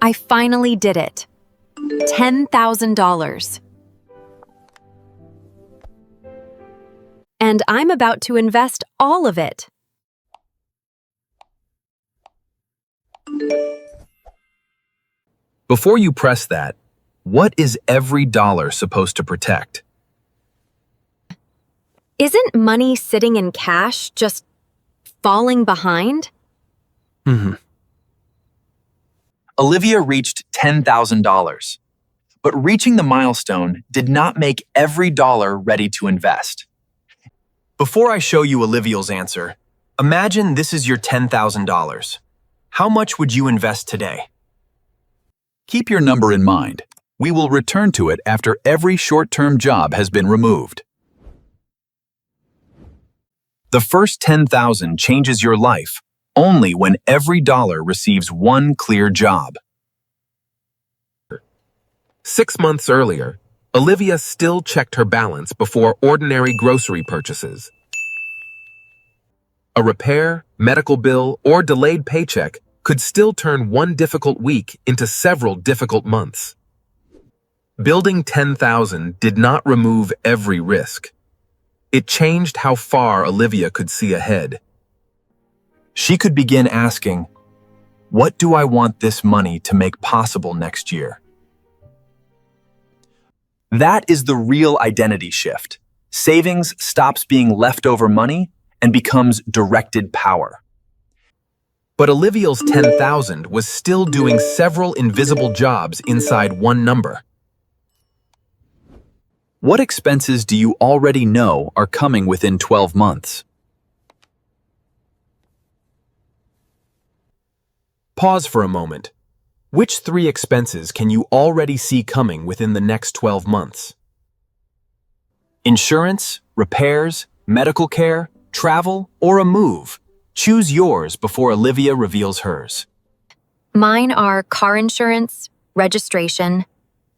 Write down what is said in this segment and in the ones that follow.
I finally did it. $10,000. And I'm about to invest all of it. Before you press that, what is every dollar supposed to protect? Isn't money sitting in cash just falling behind? Olivia reached $10,000, but reaching the milestone did not make every dollar ready to invest. Before I show you Olivia's answer, imagine this is your $10,000. How much would you invest today? Keep your number in mind. We will return to it after every short-term job has been removed. The first $10,000 changes your life only when every dollar receives one clear job. 6 months earlier, Olivia still checked her balance before ordinary grocery purchases. A repair, medical bill, or delayed paycheck could still turn one difficult week into several difficult months. Building 10,000 did not remove every risk. It changed how far Olivia could see ahead. She could begin asking, what do I want this money to make possible next year? That is the real identity shift. Savings stops being leftover money and becomes directed power. But Olivia's 10,000 was still doing several invisible jobs inside one number. What expenses do you already know are coming within 12 months? Pause for a moment. Which 3 expenses can you already see coming within the next 12 months? Insurance, repairs, medical care, travel, or a move? Choose yours before Olivia reveals hers. Mine are car insurance, registration,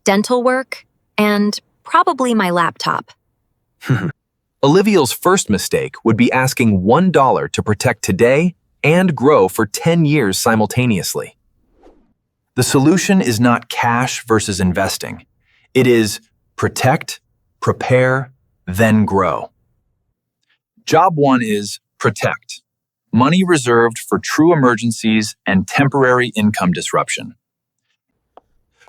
dental work, and probably my laptop. Olivia's first mistake would be asking $1 to protect today and grow for 10 years simultaneously. The solution is not cash versus investing. It is protect, prepare, then grow. Job 1 is protect. Money reserved for true emergencies and temporary income disruption.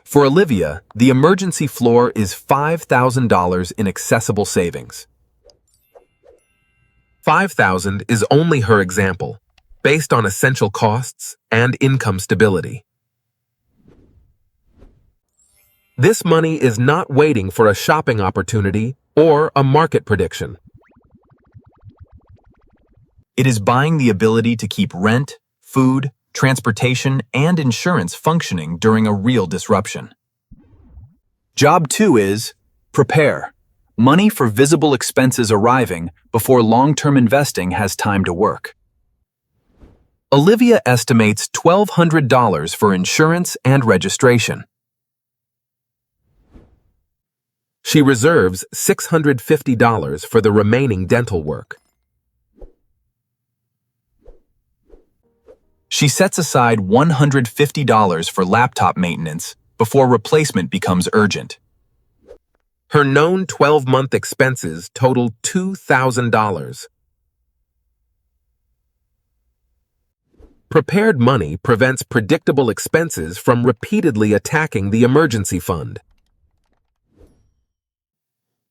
For Olivia, the emergency floor is $5,000 in accessible savings. $5,000 is only her example, based on essential costs and income stability. This money is not waiting for a shopping opportunity or a market prediction. It is buying the ability to keep rent, food, transportation, and insurance functioning during a real disruption. Job 2 is prepare. Money for visible expenses arriving before long-term investing has time to work. Olivia estimates $1,200 for insurance and registration. She reserves $650 for the remaining dental work. She sets aside $150 for laptop maintenance before replacement becomes urgent. Her known 12-month expenses total $2,000. Prepared money prevents predictable expenses from repeatedly attacking the emergency fund.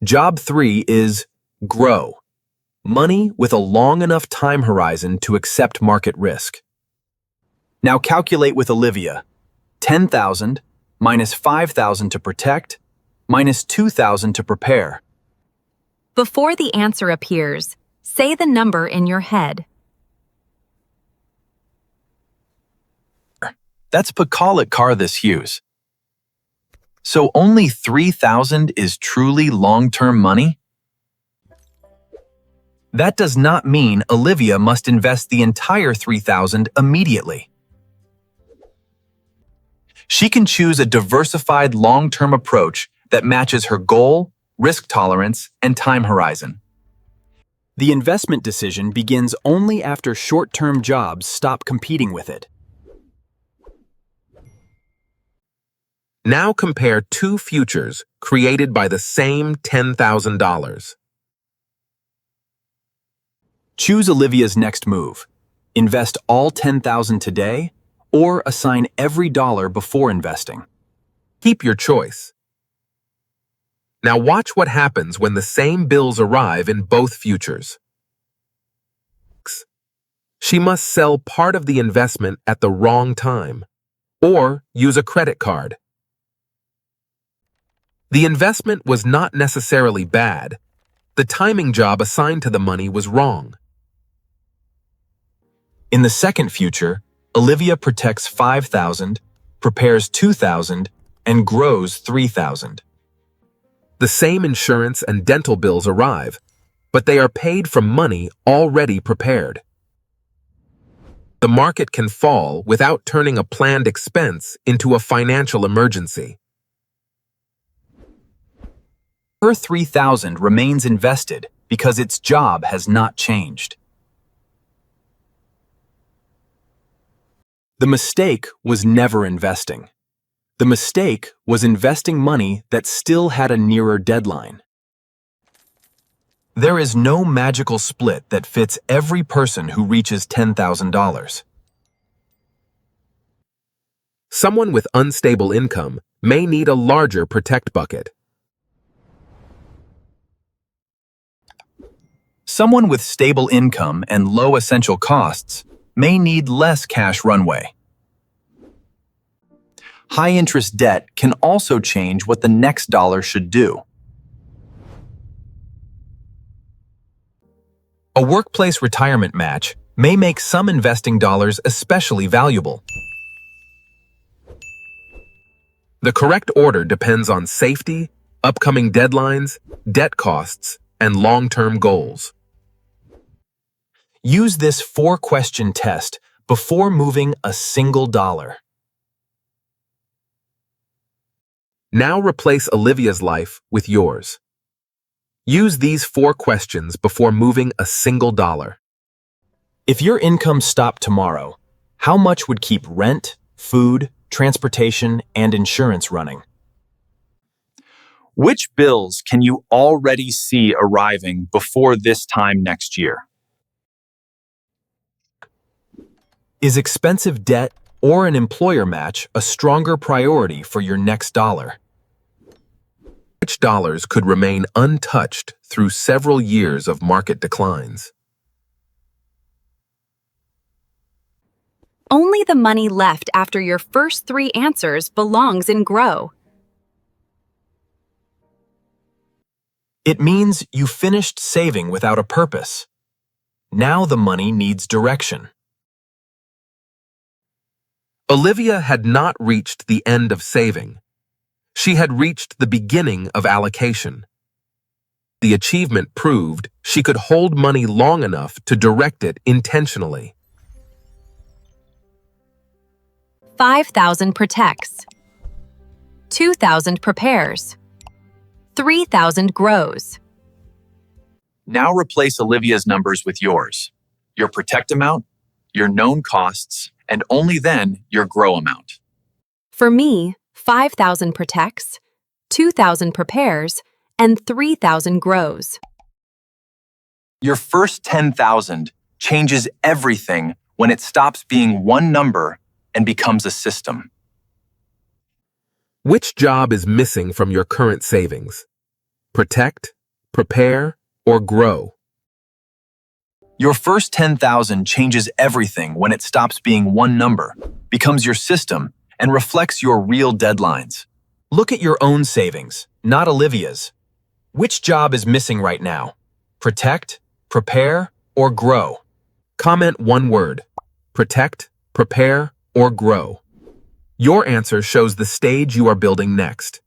Job 3 is grow. Money with a long enough time horizon to accept market risk. Now calculate with Olivia. 10,000 minus 5,000 to protect minus 2,000 to prepare. Before the answer appears, say the number in your head. That's Pacolic car this use. So only 3,000 is truly long-term money? That does not mean Olivia must invest the entire 3,000 immediately. She can choose a diversified long-term approach that matches her goal, risk tolerance, and time horizon. The investment decision begins only after short-term jobs stop competing with it. Now compare two futures created by the same $10,000. Choose Olivia's next move. Invest all $10,000 today, or assign every dollar before investing. Keep your choice. Now watch what happens when the same bills arrive in both futures. She must sell part of the investment at the wrong time, or use a credit card. The investment was not necessarily bad. The timing job assigned to the money was wrong. In the second future, Olivia protects $5,000, prepares $2,000, and grows $3,000. The same insurance and dental bills arrive, but they are paid from money already prepared. The market can fall without turning a planned expense into a financial emergency. Her $3,000 remains invested because its job has not changed. The mistake was never investing. The mistake was investing money that still had a nearer deadline. There is no magical split that fits every person who reaches $10,000. Someone with unstable income may need a larger protect bucket. Someone with stable income and low essential costs may need less cash runway. High-interest debt can also change what the next dollar should do. A workplace retirement match may make some investing dollars especially valuable. The correct order depends on safety, upcoming deadlines, debt costs, and long-term goals. Use this 4-question test before moving a single dollar. Now replace Olivia's life with yours. Use these 4 questions before moving a single dollar. If your income stopped tomorrow, how much would keep rent, food, transportation, and insurance running? Which bills can you already see arriving before this time next year? Is expensive debt or an employer match a stronger priority for your next dollar? Which dollars could remain untouched through several years of market declines? Only the money left after your first 3 answers belongs in grow. It means you finished saving without a purpose. Now the money needs direction. Olivia had not reached the end of saving. She had reached the beginning of allocation. The achievement proved she could hold money long enough to direct it intentionally. 5,000 protects. 2,000 prepares. 3,000 grows. Now replace Olivia's numbers with yours. Your protect amount, your known costs, and only then your grow amount. For me, 5,000 protects, 2,000 prepares, and 3,000 grows. Your first 10,000 changes everything when it stops being one number and becomes a system. Which job is missing from your current savings? Protect, prepare, or grow? Your first 10,000 changes everything when it stops being one number, becomes your system, and reflects your real deadlines. Look at your own savings, not Olivia's. Which job is missing right now? Protect, prepare, or grow? Comment one word: protect, prepare, or grow. Your answer shows the stage you are building next.